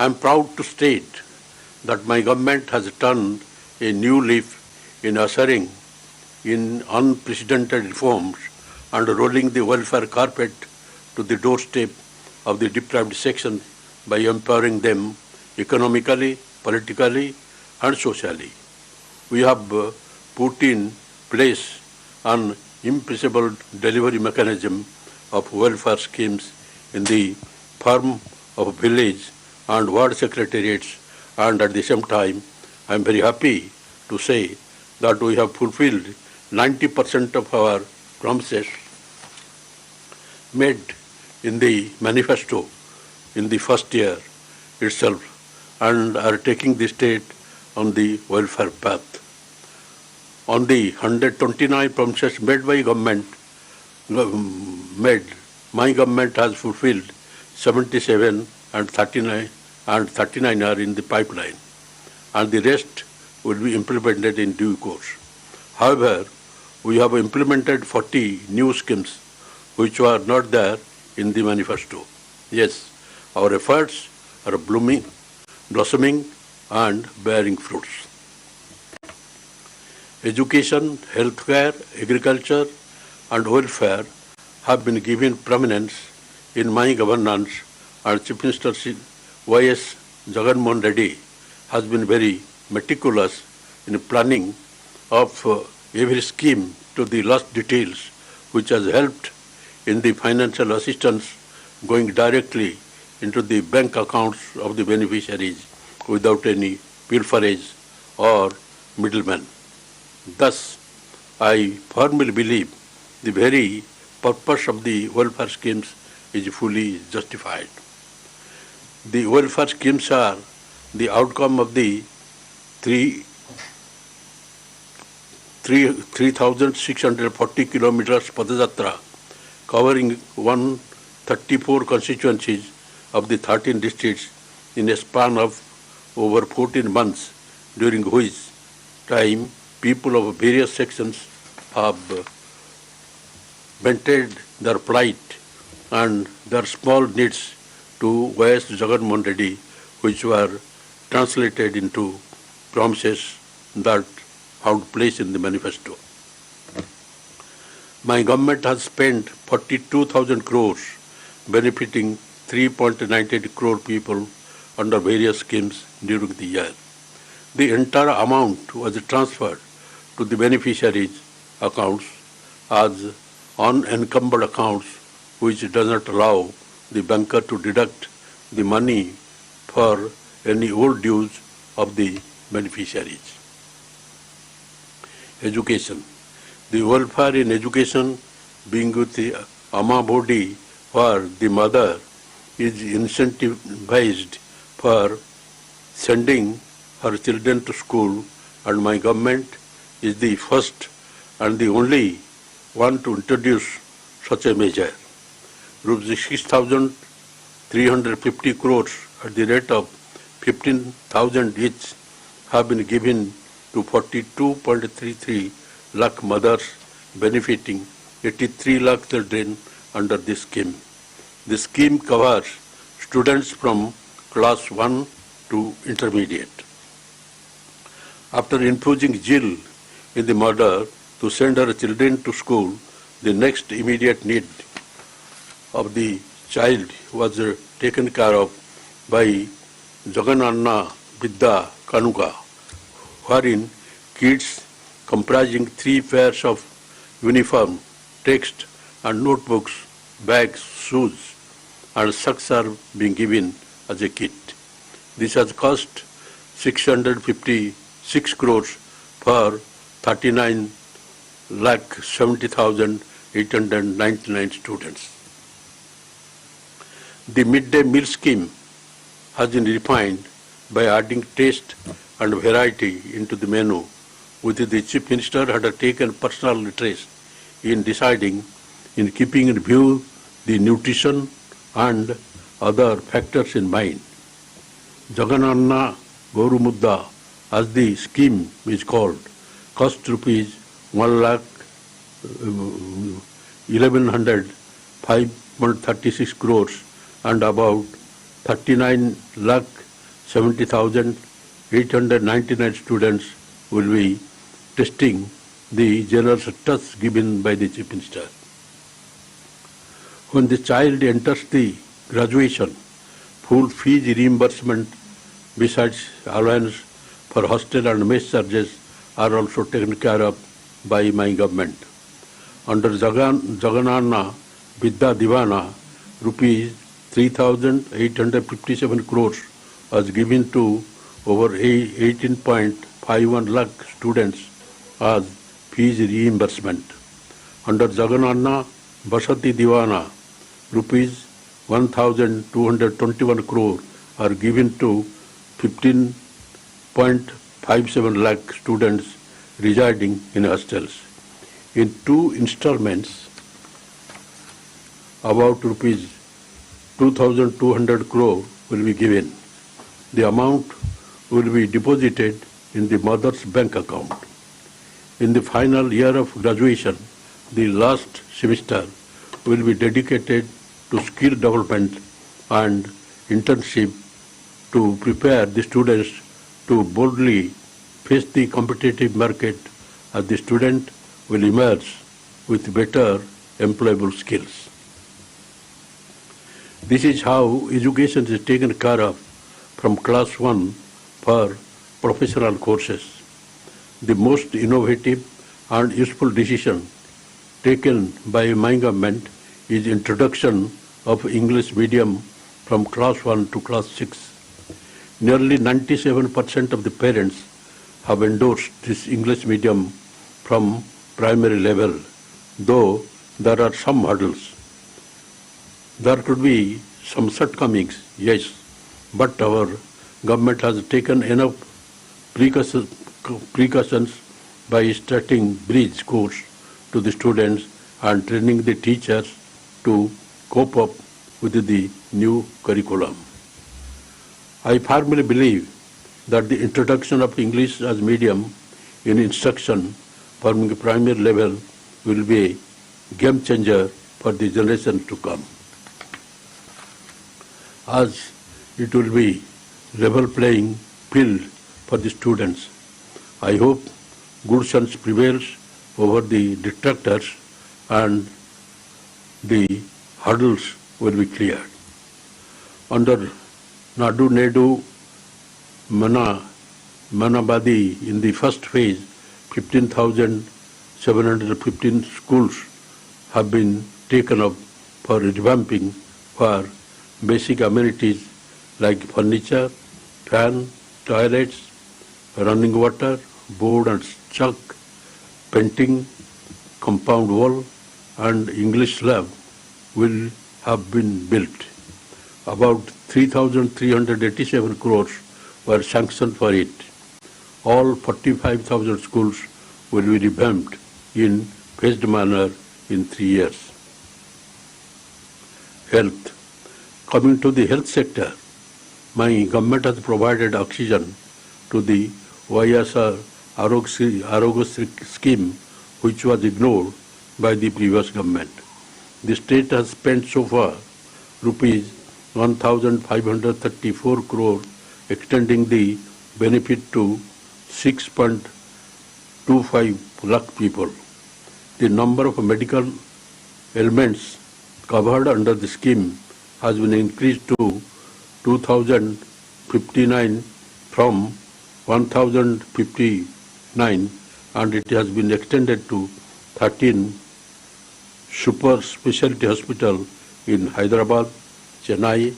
I am proud to state that my government has turned a new leaf in ushering in unprecedented reforms and rolling the welfare carpet to the doorstep of the deprived sections by empowering them economically, politically, and socially. We have put in place an impossible delivery mechanism of welfare schemes in the form of village and ward secretariats, and at the same time, I am very happy to say that we have fulfilled 90% of our promises made in the manifesto in the first year itself and are taking the state on the welfare path. On the 129 promises made by my government has fulfilled 77 and 39 are in the pipeline, and the rest will be implemented in due course. However, we have implemented 40 new schemes which were not there in the manifesto. Yes, our efforts are blossoming and bearing fruits. Education, healthcare, agriculture and welfare have been given prominence in my governance, and Chief Minister Y.S. Jagan Mohan Reddy has been very meticulous in planning of every scheme to the last details, which has helped in the financial assistance going directly into the bank accounts of the beneficiaries without any pilferage or middlemen. Thus, I firmly believe the very purpose of the welfare schemes is fully justified. The welfare schemes are the outcome of the 3,640 kilometers Padayatra covering 134 constituencies of the 13 districts in a span of over 14 months, during which time people of various sections have vented their plight and their small needs to Y.S. Jagan Mohan Reddy, which were translated into promises that found place in the manifesto. My government has spent 42,000 crores benefiting 3.98 crore people under various schemes during the year. The entire amount was transferred to the beneficiaries' accounts as unencumbered accounts, which does not allow the banker to deduct the money for any old dues of the beneficiaries. Education. The welfare in education being with the Amma body, where the mother is incentivized for sending her children to school, and my government is the first and the only one to introduce such a measure. Rupees 6,350 crores at the rate of 15,000 each have been given to 42.33 lakh mothers, benefiting 83 lakh children under this scheme. The scheme covers students from class 1 to intermediate. After infusing zeal in the mother to send her children to school, the next immediate need of the child was taken care of by Jagan Anna Vidya Kanuka, wherein kids comprising 3 pairs of uniform, text and notebooks, bags, shoes and socks are being given as a kit. This has cost 656 crores for 39,70,899 students. The midday meal scheme has been refined by adding taste and variety into the menu, which the Chief Minister had taken personal interest in deciding in keeping in view the nutrition and other factors in mind. Jagan Anna Gauru Mudda, as the scheme is called, cost rupees 1,11,536 crores and about 39 lakh 70,899 students will be testing the generous trust given by the Chief Minister. When the child enters the graduation, full fees reimbursement besides allowance for hostel and mess charges are also taken care of by my government. Under Jagananna Vidya Divana, rupees 3,857 crores was given to over 18.51 lakh students as fees reimbursement. Under Jagananna Vasati Divana, rupees 1,221 crore are given to 15.57 lakh students residing in hostels. In two installments, about rupees 2,200 crore will be given. The amount will be deposited in the mother's bank account. In the final year of graduation, the last semester will be dedicated to skill development and internship to prepare the students to boldly face the competitive market as the student will emerge with better employable skills. This is how education is taken care of from class 1 for professional courses. The most innovative and useful decision taken by my government is introduction of English medium from class 1 to class 6. Nearly 97% of the parents have endorsed this English medium from primary level, though there are some hurdles. There could be some shortcomings, yes, but our government has taken enough precautions by starting bridge course to the students and training the teachers to cope up with the new curriculum. I firmly believe that the introduction of English as medium in instruction from the primary level will be a game changer for the generation to come, as it will be level playing field for the students. I hope good sense prevails over the detractors and the hurdles will be cleared. Under Nadu Nedu Manabadi, in the first phase, 15,715 schools have been taken up for revamping for basic amenities like furniture, fan, toilets, running water, board and chalk, painting, compound wall and English lab will have been built. About 3,387 crores were sanctioned for it. All 45,000 schools will be revamped in phased manner in 3 years. Health. Coming to the health sector, my government has provided oxygen to the YSR Arogya scheme, which was ignored by the previous government. The state has spent so far rupees 1,534 crore, extending the benefit to 6.25 lakh people. The number of medical ailments covered under the scheme has been increased to 2,059 from 1,059, and it has been extended to 13 super specialty hospitals in Hyderabad, Chennai,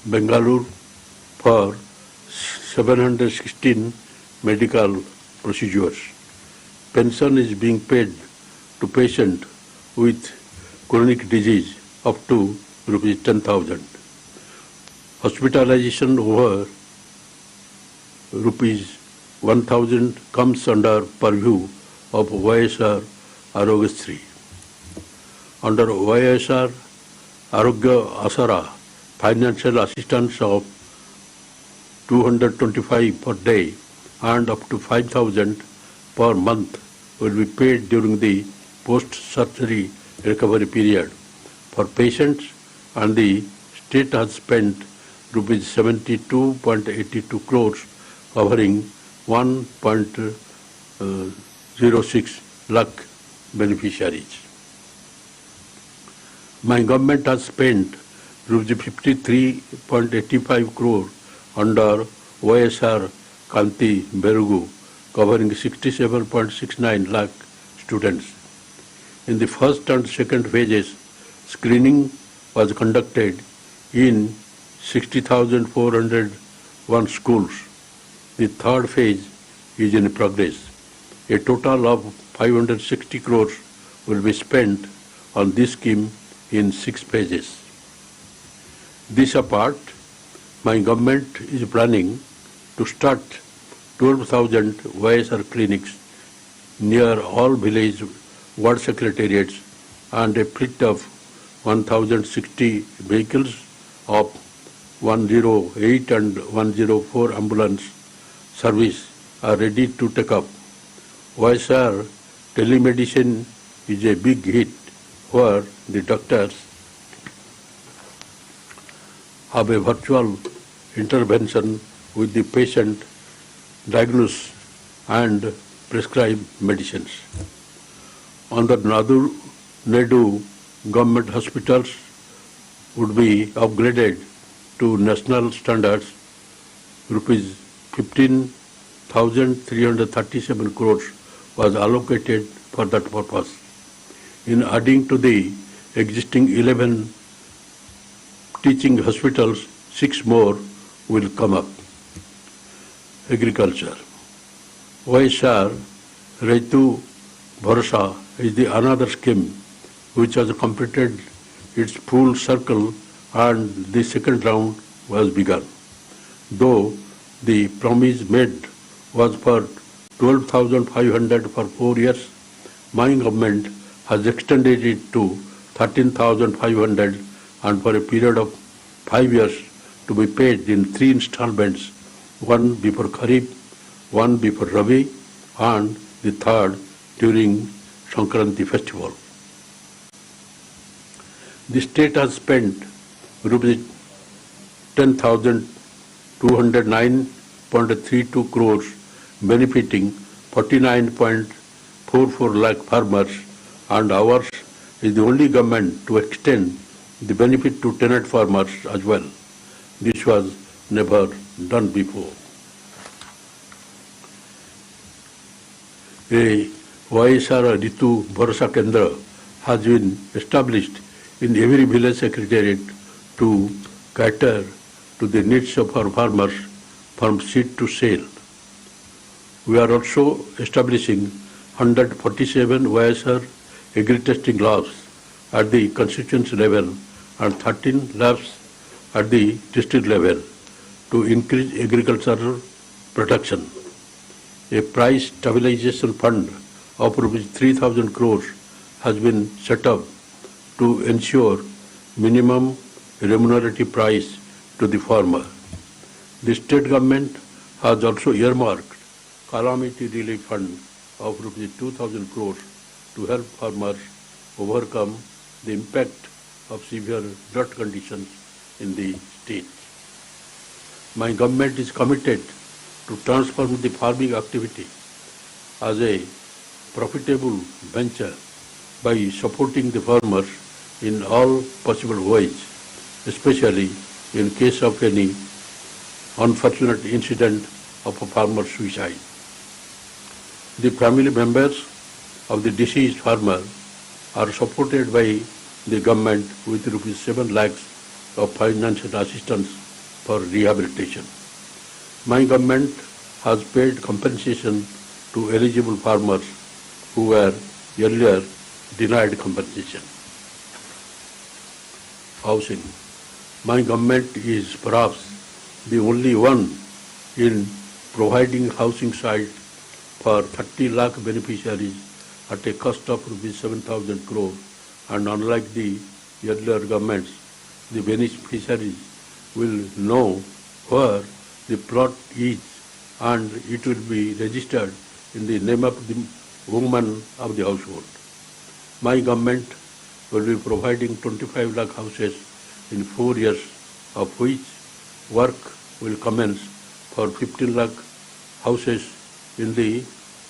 Bengaluru for 716 medical procedures. Pension is being paid to patients with chronic disease up to rupees 10,000. Hospitalization over rupees 1,000 comes under purview of YSR Arogya. Under YSR Arogya Asara, financial assistance of 225 per day and up to 5,000 per month will be paid during the post-surgery recovery period for patients, and the state has spent rupees 72.82 crores, covering 1.06 lakh beneficiaries. My government has spent rupees 53.85 crore under OSR Kanti Berugu, covering 67.69 lakh students. In the first and second phases, screening was conducted in 60,401 schools. The third phase is in progress. A total of 560 crores will be spent on this scheme in 6 phases. This apart, my government is planning to start 12,000 YSR clinics near all village ward secretariats and a fleet of 1,060 vehicles of 108 and 104 ambulance service are ready to take up. YSR telemedicine is a big hit where the doctors have a virtual intervention with the patient, diagnose and prescribe medicines. On the Nadu government hospitals would be upgraded to national standards. Rupees 15,337 crores was allocated for that purpose. In adding to the existing 11 teaching hospitals, 6 more will come up. Agriculture. YSR Raitu Bharsa is the another scheme which has completed its full circle and the second round was begun. Though the promise made was for 12,500 for 4 years, my government has extended it to 13,500 and for a period of 5 years to be paid in 3 installments, one before Kharif, one before Rabi, and the third during Sankranti festival. The state has spent rupees 10,209.32 crores benefiting 49.44 lakh farmers, and ours is the only government to extend the benefit to tenant farmers as well. This was never done before. A YSR Ritu Bharsa Kendra has been established in every village secretariat to cater to the needs of our farmers from seed to sale. We are also establishing 147 YSR agri-testing labs at the constituency level and 13 labs at the district level to increase agricultural production. A price stabilization fund of rupees 3,000 crores has been set up to ensure minimum remunerative price to the farmer. The state government has also earmarked calamity relief fund of rupees 2,000 crores to help farmers overcome the impact of severe drought conditions in the state. My government is committed to transform the farming activity as a profitable venture by supporting the farmers in all possible ways, especially in case of any unfortunate incident of a farmer's suicide. The family members of the deceased farmer are supported by the government with rupees 7 lakhs of financial assistance for rehabilitation. My government has paid compensation to eligible farmers who were earlier denied compensation. Housing. My government is perhaps the only one in providing housing site for 30 lakh beneficiaries at a cost of rupees 7,000 crore, and unlike the earlier governments, the beneficiaries will know where the plot is and it will be registered in the name of the woman of the household. My government will be providing 25 lakh houses in 4 years, of which work will commence for 15 lakh houses in the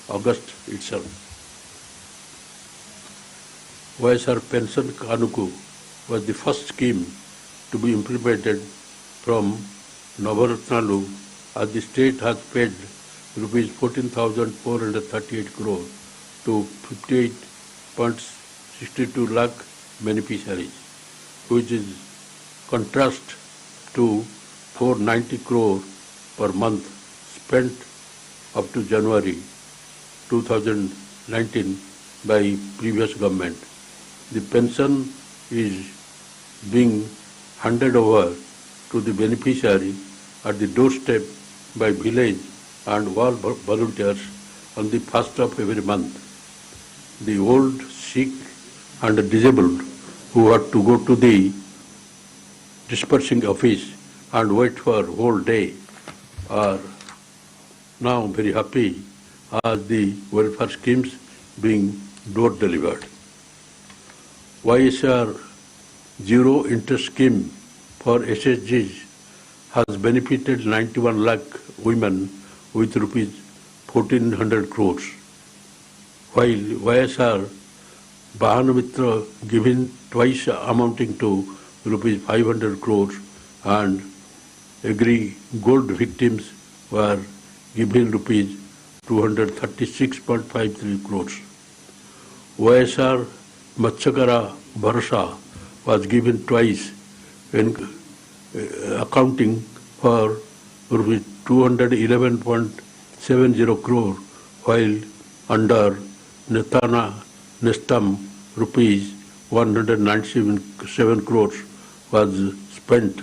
August itself. YSR Pension Kanuku was the first scheme to be implemented from Navaratnalu, as the state has paid rupees 14,438 crore to 58.62 lakh beneficiaries, which is contrast to 490 crore per month spent up to January 2019 by previous government. The pension is being handed over to the beneficiary at the doorstep by village and all volunteers on the 1st of every month. The old, sick and disabled who had to go to the dispersing office and wait for whole day are now very happy as the welfare schemes being door delivered. YSR zero interest scheme for SSGs has benefited 91 lakh women with rupees 1400 crores, while YSR Bahanamitra given twice amounting to rupees 500 crores and Agri Gold victims were given rupees 236.53 crores. YSR Matsyakara Bharasa was given twice in accounting for rupees 211.70 crore, while under Nestam rupees 197 crores was spent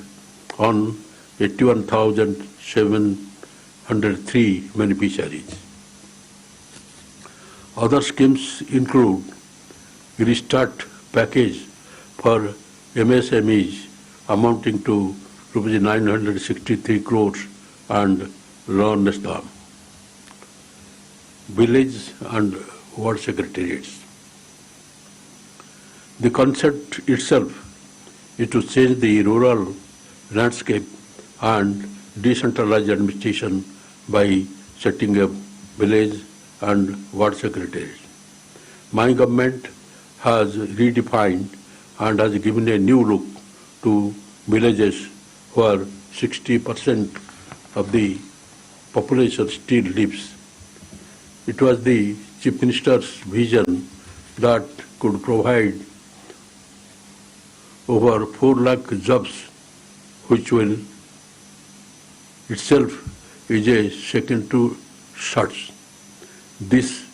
on 81,703 beneficiaries. Other schemes include Restart Package for MSMEs amounting to rupees 963 crores and Lawn Nestam. Village and ward secretariats. The concept itself is to change the rural landscape and decentralize administration by setting up village and ward secretaries. My government has redefined and has given a new look to villages where 60% of the population still lives. It was the Chief Minister's vision that could provide over 4 lakh jobs, which will itself is a second to shots. This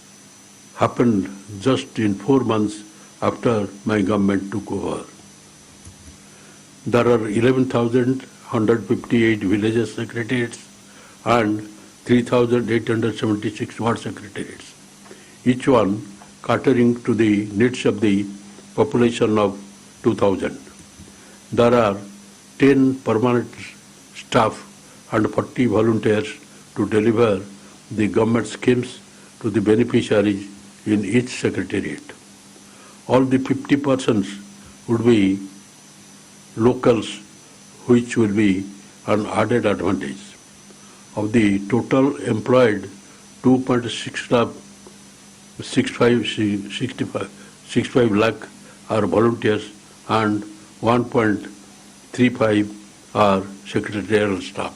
happened just in 4 months after my government took over. There are 11,158 village secretariats and 3,876 ward secretariats, each one catering to the needs of the population of 2,000. There are 10 permanent staff and 40 volunteers to deliver the government schemes to the beneficiaries in each secretariat. All the 50 persons would be locals, which will be an added advantage. Of the total employed, 2.65 lakh are volunteers and 1.35 are secretarial staff.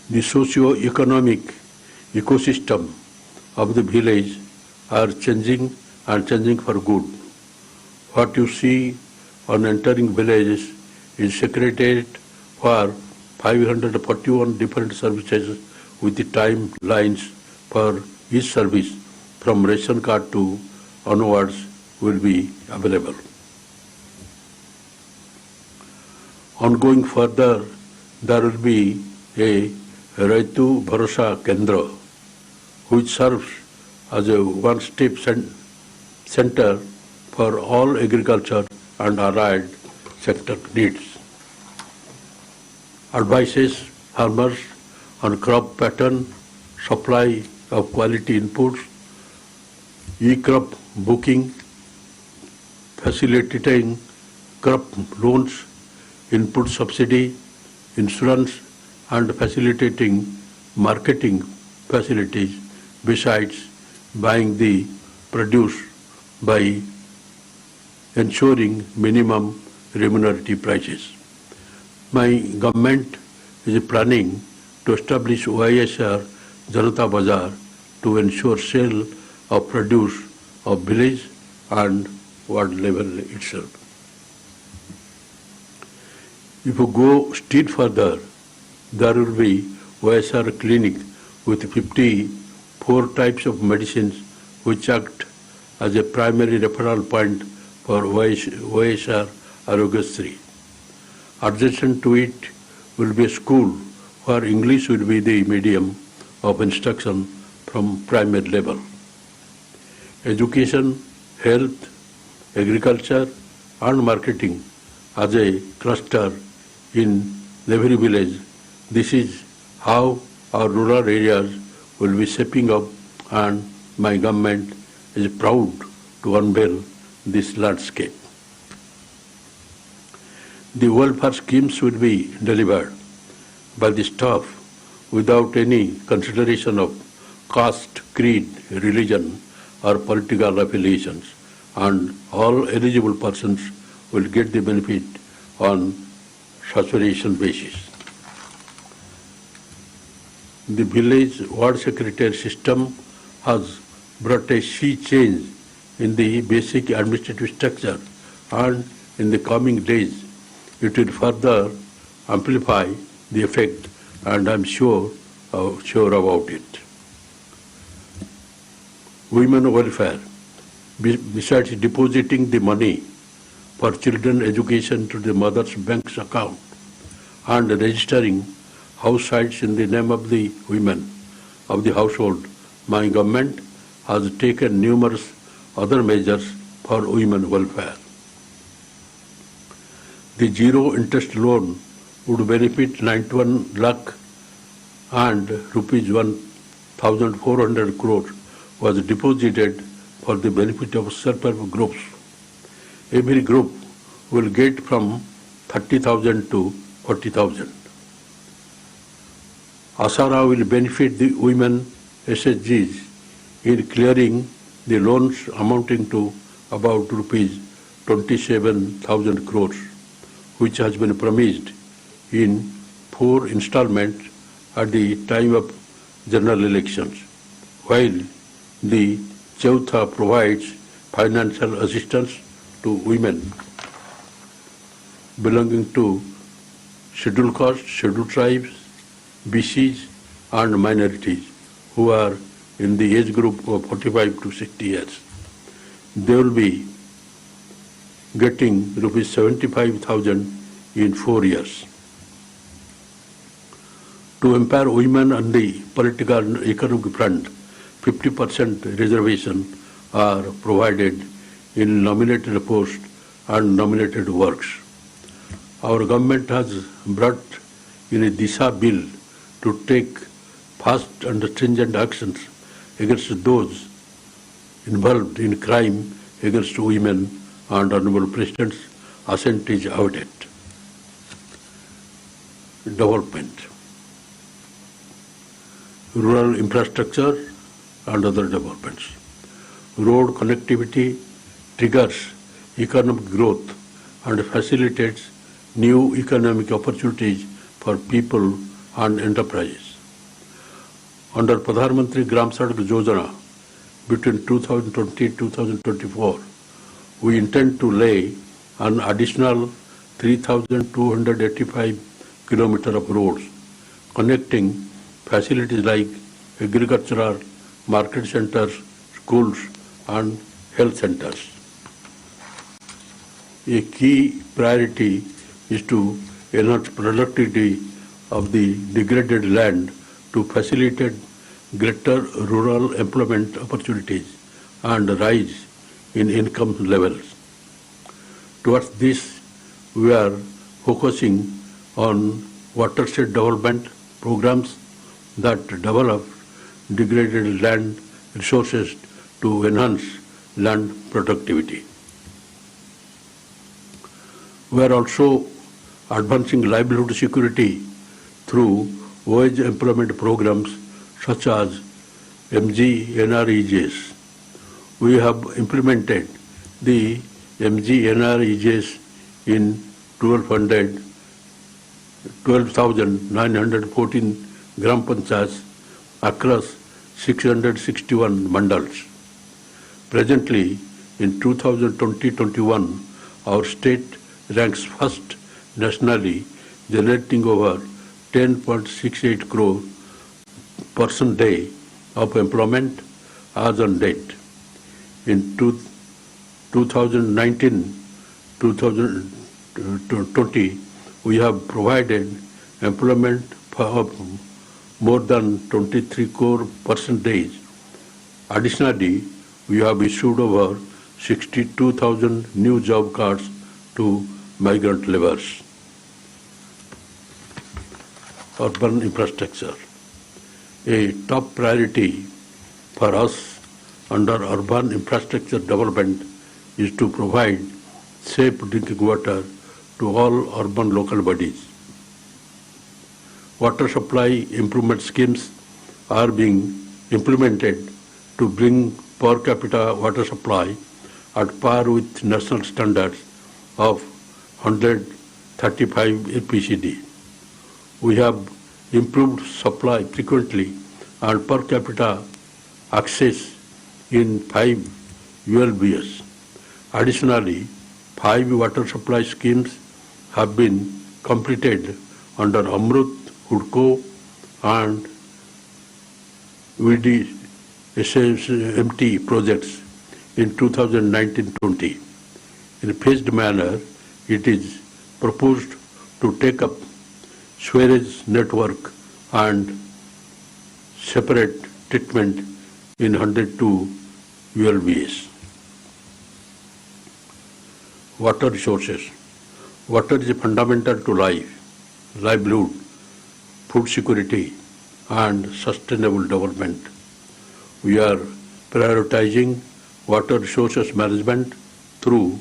The socio-economic ecosystem of the village are changing and changing for good. What you see on entering villages is secretariat for 541 different services with the timelines for each service from ration card to onwards will be available. Ongoing further, there will be a Raitu Bharosa Kendra, which serves as a one-step center for all agriculture and allied sector needs. Advises farmers on crop pattern, supply of quality inputs, e-crop booking, facilitating crop loans, input subsidy, insurance, and facilitating marketing facilities besides buying the produce by ensuring minimum remunerative prices. My government is planning to establish OISR Janata Bazar to ensure sale of produce of village and ward level itself. If you go still further, there will be OSR clinic with 54 types of medicines which act as a primary referral point for OSR Arogyasri. Adjacent to it will be a school where English will be the medium of instruction from primary level. Education, health, agriculture and marketing as a cluster in every village. This is how our rural areas will be shaping up, and my government is proud to unveil this landscape. The welfare schemes will be delivered by the staff without any consideration of caste, creed, religion or political affiliations, and all eligible persons will get the benefit on saturation basis. The village ward secretary system has brought a sea change in the basic administrative structure, and in the coming days it will further amplify the effect, and I am sure about it. Women welfare. Besides depositing the money for children education to the mother's bank's account and registering house sites in the name of the women of the household, my government has taken numerous other measures for women welfare. The zero interest loan would benefit 91 lakh, and rupees 1,400 crore was deposited for the benefit of self-help groups. Every group will get from 30,000 to 40,000. Asara will benefit the women SHGs in clearing the loans amounting to about rupees 27,000 crores, which has been promised in 4 installments at the time of general elections, while the Chautha provides financial assistance to women belonging to scheduled castes, scheduled tribes, BCs and minorities who are in the age group of 45 to 60 years. They will be getting rupees 75,000 in 4 years. To empower women on the political and economic front, 50% reservation are provided in nominated posts and nominated works. Our government has brought in a DISA bill to take fast and stringent actions against those involved in crime against women, and Honorable President's assent is awaited. Development. Rural infrastructure and other developments. Road connectivity triggers economic growth and facilitates new economic opportunities for people and enterprises. Under Pradhan Mantri Gram Sadak Yojana, between 2020 and 2024, we intend to lay an additional 3,285 kilometers of roads connecting facilities like agricultural, market centers, schools and health centers. A key priority is to enhance productivity of the degraded land to facilitate greater rural employment opportunities and rise in income levels. Towards this, we are focusing on watershed development programs that develop degraded land resources to enhance land productivity. We are also advancing livelihood security through wage employment programs such as MGNREJs. We have implemented the MGNREJs in 12,914 Gram Panchayats across 661 mandals. Presently, in 2020-21, our state ranks first nationally, generating over 10.68 crore person day of employment as on date. In 2019-2020, we have provided employment for more than 23 crore person days. Additionally, we have issued over 62,000 new job cards to migrant laborers. Urban infrastructure. A top priority for us under urban infrastructure development is to provide safe drinking water to all urban local bodies. Water supply improvement schemes are being implemented to bring per capita water supply at par with national standards of 135 APCD. We have improved supply frequently and per capita access in 5 ULBS. Additionally, 5 water supply schemes have been completed under Amrut, HUDCO and VDSMT projects in 2019-20. In a phased manner, it is proposed to take up sewerage network and separate treatment in 102 ULBS. Water resources. Water is fundamental to life, livelihood, food security, and sustainable development. We are prioritizing water resources management through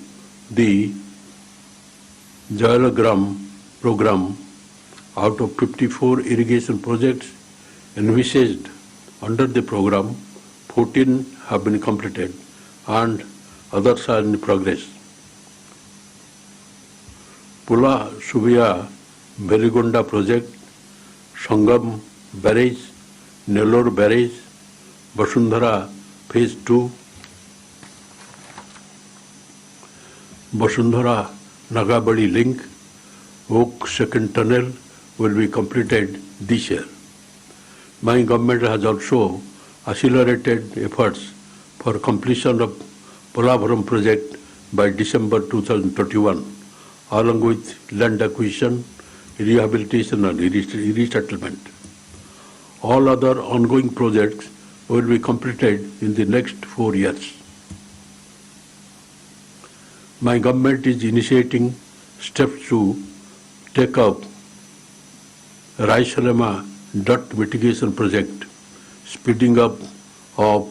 the Jalagram program. Out of 54 irrigation projects envisaged under the program, 14 have been completed and others are in progress. Pula Subia Beligonda project, Sangam Barrage, Nellore Barrage, Basundhara Phase 2, Basundhara Nagabadi link, Oak second tunnel will be completed this year. My government has also accelerated efforts for completion of Polavaram project by December 2021, along with land acquisition, rehabilitation and resettlement. All other ongoing projects will be completed in the next 4 years. My government is initiating steps to take up Raisalema drought mitigation project, speeding up of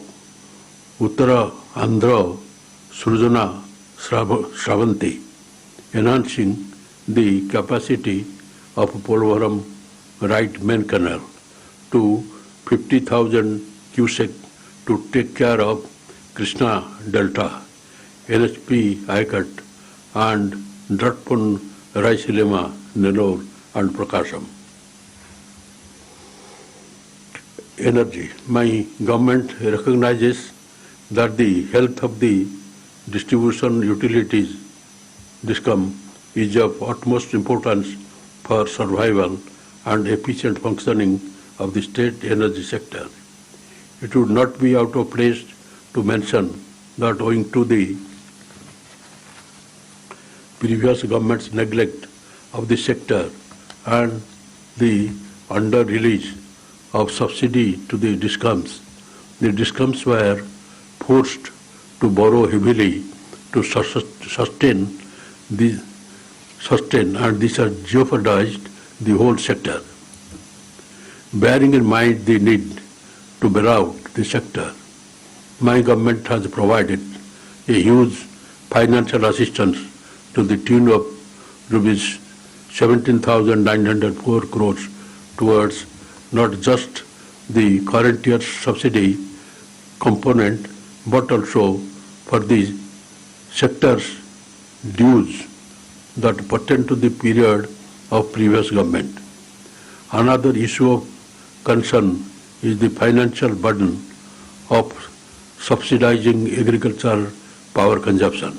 Uttara Andhra Srujana Shravanti, enhancing the capacity of Polavaram right main canal to 50,000 cubic to take care of Krishna Delta, NHP Ayakat and Dratpun Raisalema, Nellore and Prakasam. Energy. My government recognizes that the health of the distribution utilities DISCOM is of utmost importance for survival and efficient functioning of the state energy sector. It would not be out of place to mention that owing to the previous government's neglect of the sector and the under-release of subsidy to the DISCOMs were forced to borrow heavily to sustain and this has jeopardized the whole sector. Bearing in mind the need to bail out the sector, my government has provided a huge financial assistance to the tune of rupees 17,904 crores towards not just the current year's subsidy component, but also for the sector's dues that pertain to the period of previous government. Another issue of concern is the financial burden of subsidizing agricultural power consumption.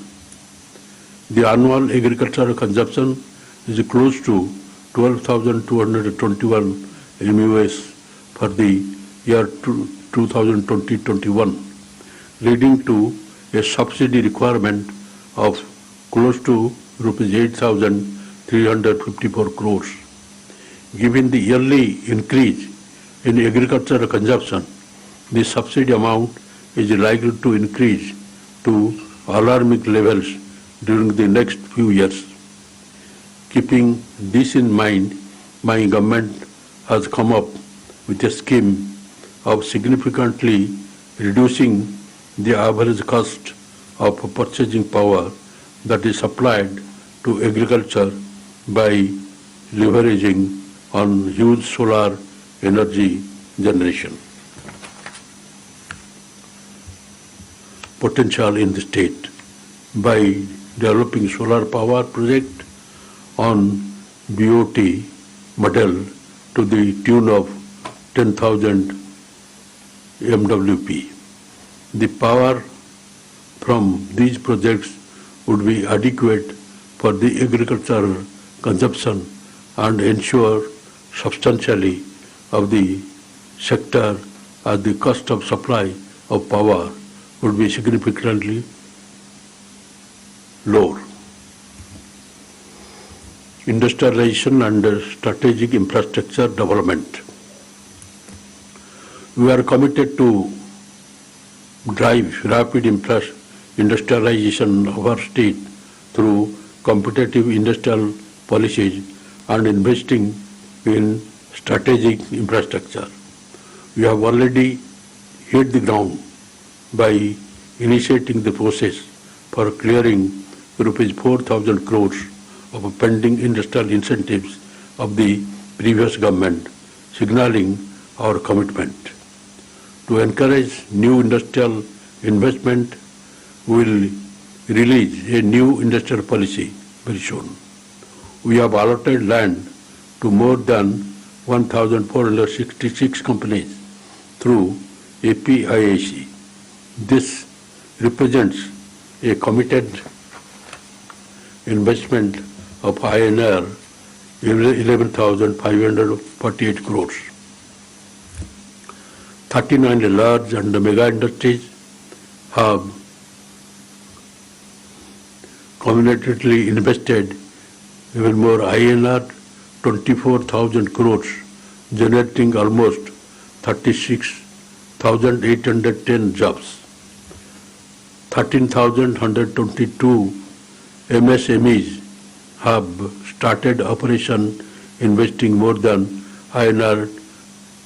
The annual agricultural consumption is close to 12,221 MUS for the year 2020-21, leading to a subsidy requirement of close to rupees 8,354 crores. Given the yearly increase in agricultural consumption, the subsidy amount is likely to increase to alarming levels during the next few years. Keeping this in mind, my government has come up with a scheme of significantly reducing the average cost of purchasing power that is supplied to agriculture by leveraging on huge solar energy generation potential in the state by developing solar power project on BOT model to the tune of 10,000 MWP. The power from these projects would be adequate for the agricultural consumption and ensure substantially of the sector as the cost of supply of power would be significantly lower. Industrialization and strategic infrastructure development. We are committed to drive rapid industrialization of our state through competitive industrial policies and investing in strategic infrastructure. We have already hit the ground by initiating the process for clearing rupees 4,000 crores of pending industrial incentives of the previous government, signaling our commitment. To encourage new industrial investment, we will release a new industrial policy very soon. We have allotted land to more than 1,466 companies through APIIC. This represents a committed investment of INR 11,548 crores. 39 large and mega industries have cumulatively invested even more INR 24,000 crores, generating almost 36,810 jobs. 13,122 MSMEs have started operation investing more than INR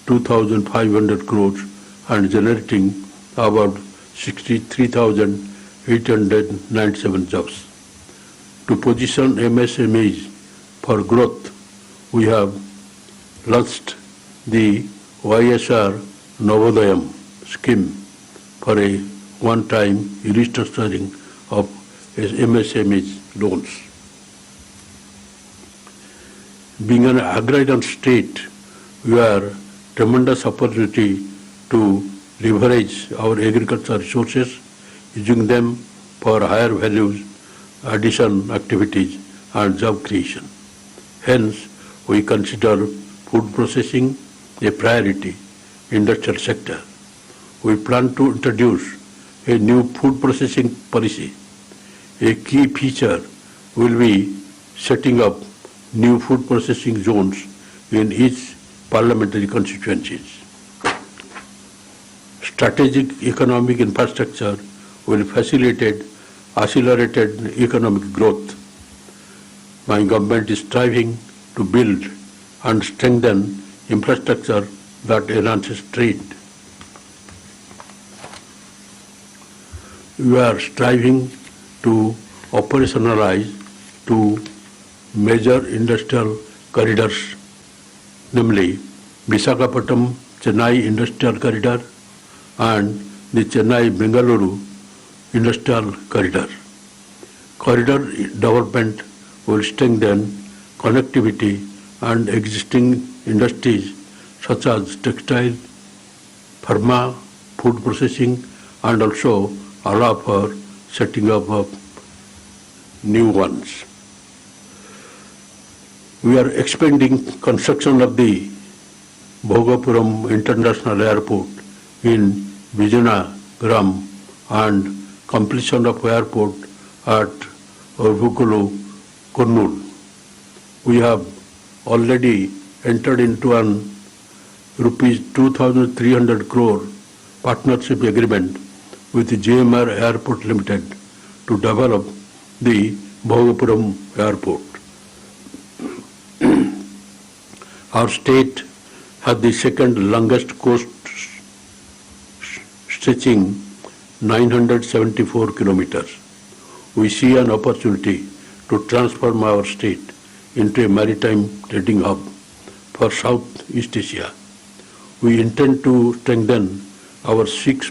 2,500 crores and generating about 63,897 jobs. To position MSMEs for growth, we have launched the YSR Navodayam scheme for a one-time restructuring of MSMEs loans. Being an agrarian state, we have tremendous opportunity to leverage our agricultural resources, using them for higher values addition activities and job creation. Hence, we consider food processing a priority industrial sector. We plan to introduce a new food processing policy. A key feature will be setting up new food processing zones in each parliamentary constituencies. Strategic economic infrastructure will facilitate accelerated economic growth. My government is striving to build and strengthen infrastructure that enhances trade. We are striving to operationalize to major industrial corridors, namely Visakhapatnam-Chennai Industrial Corridor and the Chennai-Bengaluru Industrial Corridor. Corridor development will strengthen connectivity and existing industries such as textile, pharma, food processing, and also allow for setting up of new ones. We are expanding construction of the Bhogapuram International Airport in Vijayanagram and completion of airport at Urvukulu, Kurnool. We have already entered into an rupees 2,300 crore partnership agreement with GMR Airport Limited to develop the Bhogapuram Airport. Our state has the second longest coast stretching 974 kilometers. We see an opportunity to transform our state into a maritime trading hub for Southeast Asia. We intend to strengthen our 6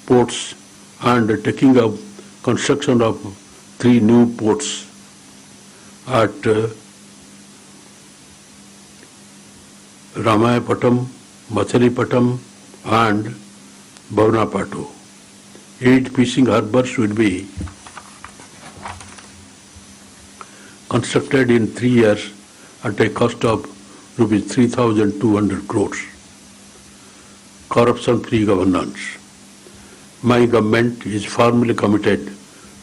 ports and taking up construction of 3 new ports at Ramayapatam, Machalipatam and Bhavnapatu. 8 fishing harbors will be constructed in 3 years at a cost of rupees 3,200 crores. Corruption-free governance. My government is firmly committed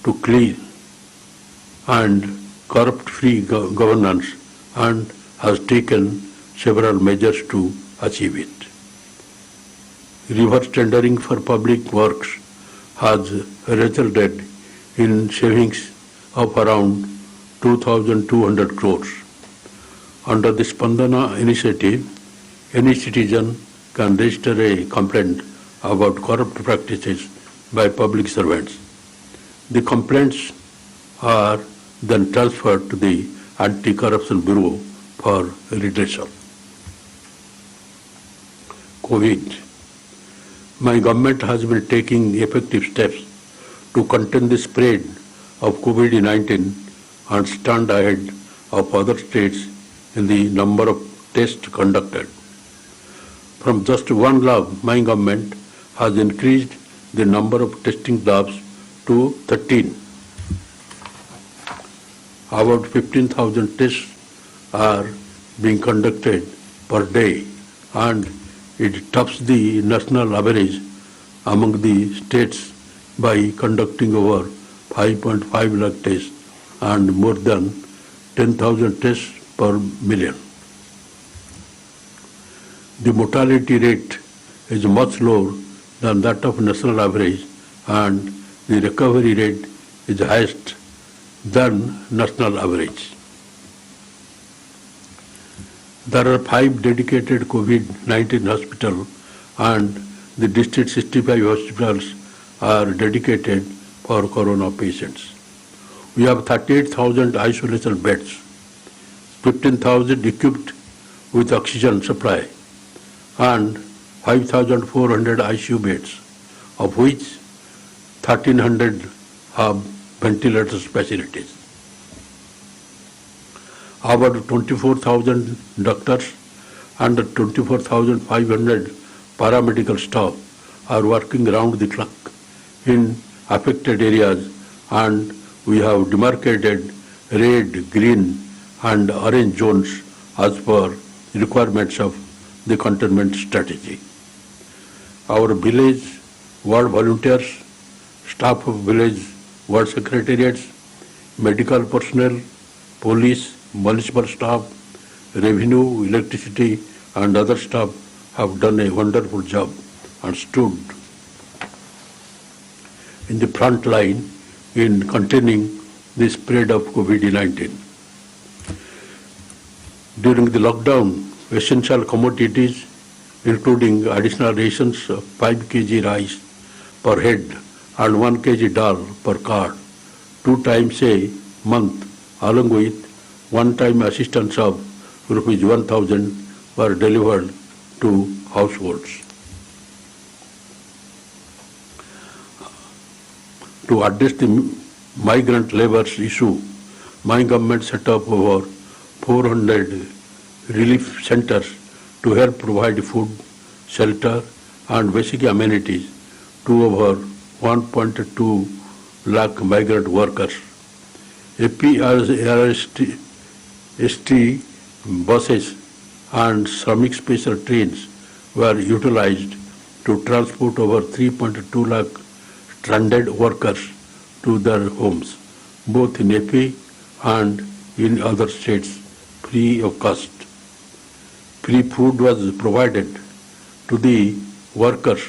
to clean and corrupt-free governance and has taken several measures to achieve it. Reverse tendering for public works has resulted in savings of around 2,200 crores. Under the Spandana initiative, any citizen can register a complaint about corrupt practices by public servants. The complaints are then transferred to the Anti-Corruption Bureau for redressal. COVID. My government has been taking effective steps to contain the spread of COVID-19 and stand ahead of other states in the number of tests conducted. From just 1 lab, my government has increased the number of testing labs to 13. About 15,000 tests are being conducted per day, and it tops the national average among the states by conducting over 5.5 lakh tests and more than 10,000 tests per million. The mortality rate is much lower than that of national average, and the recovery rate is highest than national average. There are 5 dedicated COVID-19 hospitals, and the district 65 hospitals are dedicated for corona patients. We have 38,000 isolation beds, 15,000 equipped with oxygen supply, and 5,400 ICU beds, of which 1,300 have ventilators facilities. About 24,000 doctors and 24,500 paramedical staff are working around the clock in affected areas, and we have demarcated red, green and orange zones as per requirements of the containment strategy. Our village ward volunteers, staff of village ward secretariats, medical personnel, police, municipal staff, revenue, electricity and other staff have done a wonderful job and stood in the front line in containing the spread of COVID-19. During the lockdown, essential commodities including additional rations of 5 kg rice per head and 1 kg dal per card 2 times a month along with one-time assistance of rupees 1,000 were delivered to households. To address the migrant labour issue, my government set up over 400 relief centres to help provide food, shelter and basic amenities to over 1.2 lakh migrant workers. APRST buses and Shramik special trains were utilized to transport over 3.2 lakh stranded workers to their homes, both in AP and in other states, free of cost. Free food was provided to the workers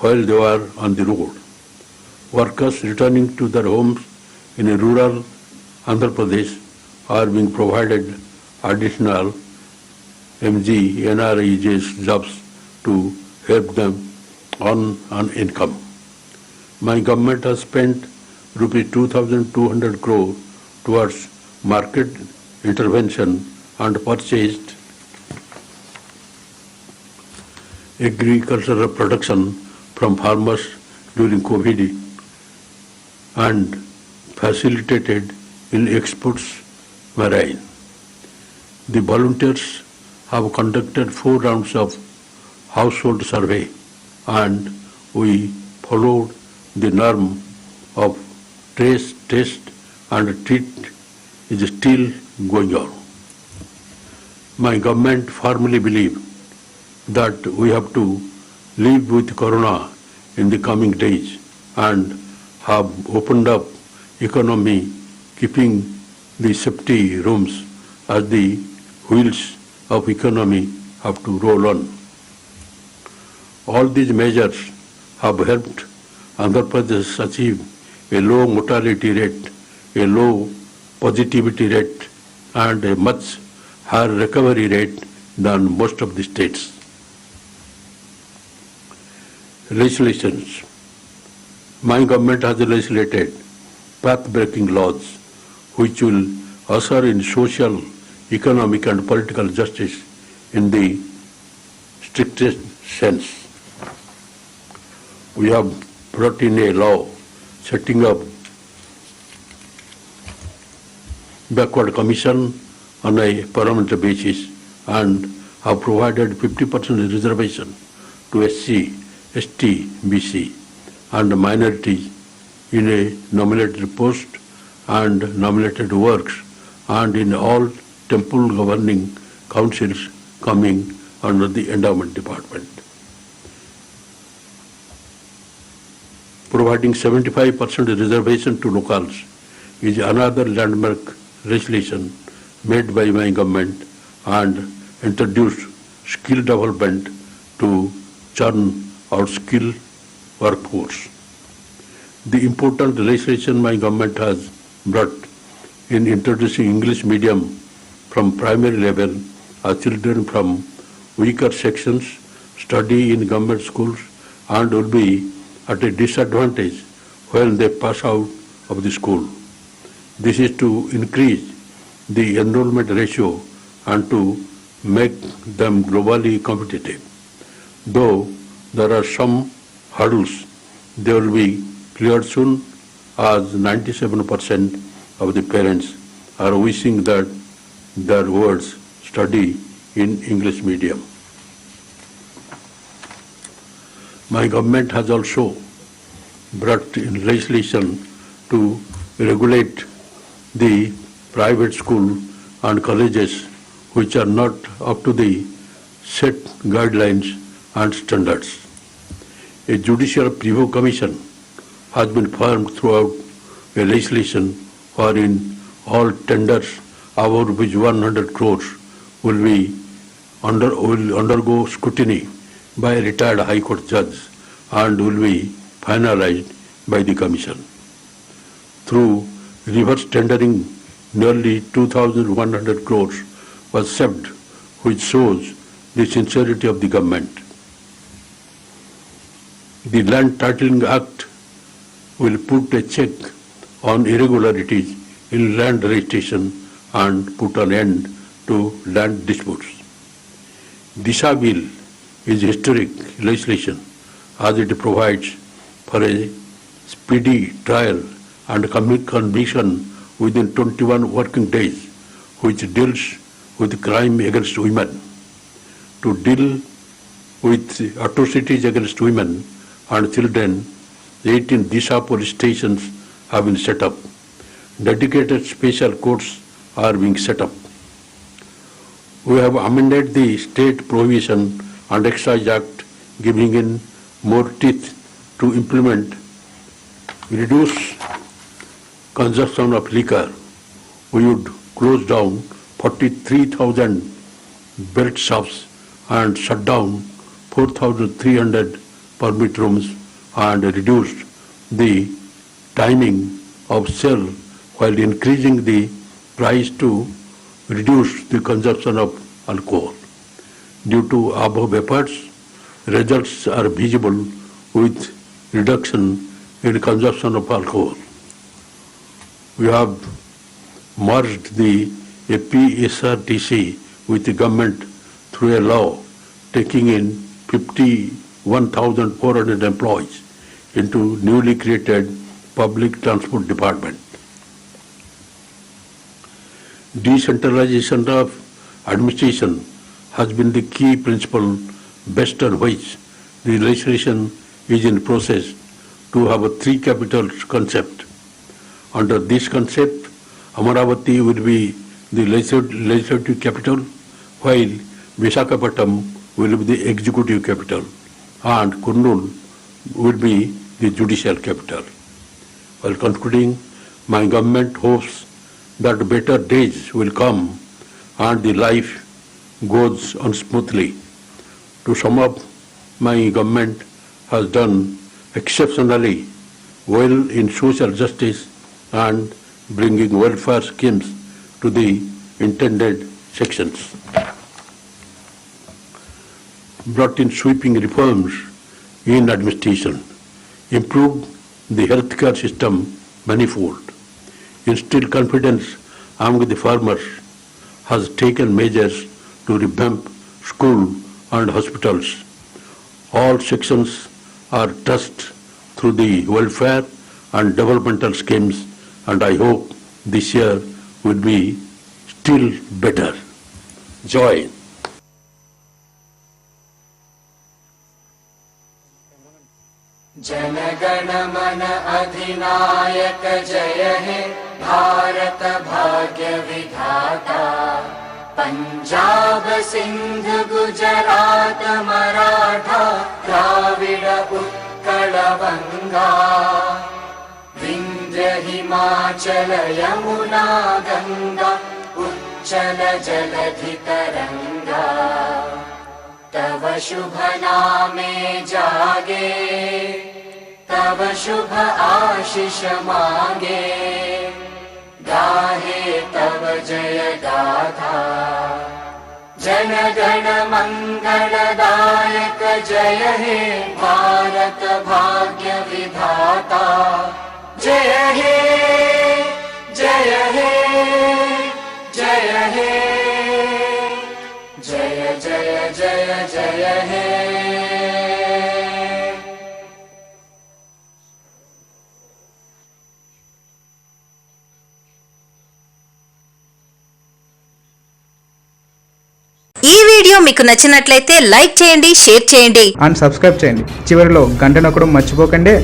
while they were on the road. Workers returning to their homes in rural Andhra Pradesh are being provided additional MG NREGS jobs to help them on an income. My government has spent rupees 2,200 crore towards market intervention and purchased agricultural production from farmers during COVID and facilitated in exports marine. The volunteers have conducted 4 rounds of household survey and we followed the norm of trace, test and treat is still going on. My government firmly believes that we have to live with Corona in the coming days and have opened up economy, keeping the safety rooms as the wheels of economy have to roll on. All these measures have helped Andhra Pradesh achieve a low mortality rate, a low positivity rate and a much higher recovery rate than most of the states. Legislations. My government has legislated path-breaking laws which will usher in social, economic and political justice in the strictest sense. We have brought in a law setting up backward commission on a permanent basis and have provided 50% reservation to SC, ST, BC and minorities in a nominated post and nominated works and in all temple governing councils coming under the endowment department. Providing 75% reservation to locals is another landmark legislation made by my government and introduced skill development to churn our skill workforce. The important legislation my government has brought in introducing English medium from primary level as children from weaker sections study in government schools and will be at a disadvantage when they pass out of the school. This is to increase the enrollment ratio and to make them globally competitive. Though there are some hurdles, they will be cleared soon as 97% of the parents are wishing that their wards study in English medium. My government has also brought in legislation to regulate the private school and colleges which are not up to the set guidelines and standards. A judicial review commission has been formed throughout a legislation wherein all tenders above 100 crores will undergo scrutiny by a retired High Court judge and will be finalized by the Commission. Through reverse tendering, nearly 2,100 crores was saved, which shows the sincerity of the government. The Land Titling Act will put a check on irregularities in land registration and put an end to land disputes. Disha Bill is historic legislation as it provides for a speedy trial and conviction within 21 working days, which deals with crime against women. To deal with atrocities against women and children, 18 Disha police stations have been set up. Dedicated special courts are being set up. We have amended the State Prohibition and Excise Act, giving in more teeth to implement reduce consumption of liquor. We would close down 43,000 belt shops and shut down 4,300 permit rooms and reduced the timing of sale while increasing the price to reduce the consumption of alcohol. Due to above efforts, results are visible with reduction in consumption of alcohol. We have merged the APSRTC with the government through a law taking in 51,400 employees into newly created Public Transport Department. Decentralization of administration has been the key principle based on which the legislation is in process to have a three capitals concept. Under this concept, Amaravati will be the legislative capital, while Visakhapatnam will be the executive capital, and Kurnool will be the judicial capital. While concluding, my government hopes that better days will come and the life goes on smoothly. To sum up, my government has done exceptionally well in social justice and bringing welfare schemes to the intended sections. Brought in sweeping reforms in administration, improved the healthcare system manifold, instilled confidence among the farmers, has taken measures to revamp school and hospitals. All sections are touched through the welfare and developmental schemes, and I hope this year will be still better. Joy. जनगण मन अधिनायक जय हे भारत भाग्य विधाता पंजाब सिंध गुजरात मराठा द्राविड उत्कल बंगा विंध्य हिमाचल यमुना गंगा उच्चल जलधि तरंगा तव शुभ नामे जागे तव शुभ आशीष मांगे गाहे तव जय गाथा जन गण मंगलदायक जय हे भारत भाग्य विधाता जय हे जय हे जय हे जय जय जय जय हे ఈ వీడియో మీకు నచ్చినట్లయితే లైక్ చేయండి, షేర్ చేయండి అండ్ సబ్స్క్రైబ్ చేయండి. చివరిలో గంట నొక్కడం మర్చిపోకండి.